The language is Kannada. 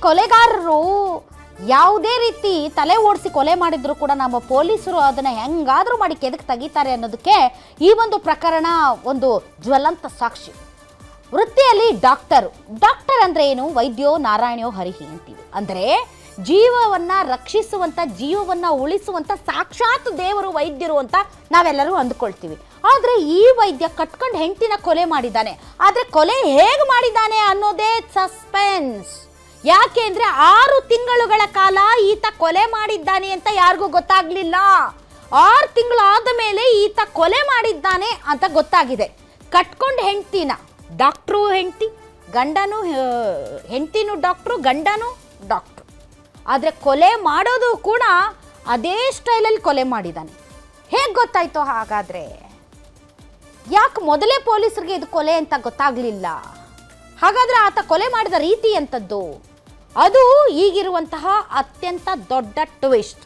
ಕೊಲೆಗಾರರು ಯಾವುದೇ ರೀತಿ ತಲೆ ಓಡಿಸಿ ಕೊಲೆ ಮಾಡಿದ್ರು ಕೂಡ ನಮ್ಮ ಪೊಲೀಸರು ಅದನ್ನ ಹೆಂಗಾದ್ರೂ ಮಾಡಿ ಕೆದಕ್ ತೆಗಿತಾರೆ ಅನ್ನೋದಕ್ಕೆ ಈ ಒಂದು ಪ್ರಕರಣ ಒಂದು ಜ್ವಲಂತ ಸಾಕ್ಷಿ. ವೃತ್ತಿಯಲ್ಲಿ ಡಾಕ್ಟರ್ ಅಂದ್ರೆ ಏನು? ವೈದ್ಯೋ ನಾರಾಯಣೋ ಹರಿಹಿ ಅಂತೀವಿ. ಅಂದರೆ ಜೀವವನ್ನ ರಕ್ಷಿಸುವಂತ, ಜೀವವನ್ನ ಉಳಿಸುವಂತ ಸಾಕ್ಷಾತ್ ದೇವರು ವೈದ್ಯರು ಅಂತ ನಾವೆಲ್ಲರೂ ಅಂದ್ಕೊಳ್ತೀವಿ. ಆದ್ರೆ ಈ ವೈದ್ಯ ಕಟ್ಕೊಂಡು ಹೆಂಡತಿನ ಕೊಲೆ ಮಾಡಿದ್ದಾನೆ. ಆದ್ರೆ ಕೊಲೆ ಹೇಗೆ ಮಾಡಿದ್ದಾನೆ ಅನ್ನೋದೇ ಸಸ್ಪೆನ್ಸ್. ಯಾಕೆ ಅಂದ್ರೆ 6 ತಿಂಗಳುಗಳ ಕಾಲ ಈತ ಕೊಲೆ ಮಾಡಿದ್ದಾನೆ ಅಂತ ಯಾರಿಗೂ ಗೊತ್ತಾಗ್ಲಿಲ್ಲ. 6 ತಿಂಗಳು ಆದ ಮೇಲೆ ಈತ ಕೊಲೆ ಮಾಡಿದ್ದಾನೆ ಅಂತ ಗೊತ್ತಾಗಿದೆ. ಕಟ್ಕೊಂಡು ಹೆಂಡತಿನ, ಡಾಕ್ಟ್ರು ಹೆಂಡತಿ, ಗಂಡನು ಹೆಂಡತಿನೂ ಡಾಕ್ಟ್ರು, ಗಂಡನು ಡಾಕ್ಟ್ರು. ಆದರೆ ಕೊಲೆ ಮಾಡೋದು ಕೂಡ ಅದೇ ಸ್ಟೈಲಲ್ಲಿ ಕೊಲೆ ಮಾಡಿದ್ದಾನೆ. ಹೇಗೆ ಗೊತ್ತಾಯ್ತು ಹಾಗಾದರೆ? ಯಾಕೆ ಮೊದಲೇ ಪೊಲೀಸರಿಗೆ ಇದು ಕೊಲೆ ಅಂತ ಗೊತ್ತಾಗಲಿಲ್ಲ? ಹಾಗಾದರೆ ಆತ ಕೊಲೆ ಮಾಡಿದ ರೀತಿ ಎಂಥದ್ದು? ಅದು ಈಗಿರುವಂತಹ ಅತ್ಯಂತ ದೊಡ್ಡ ಟ್ವಿಸ್ಟ್.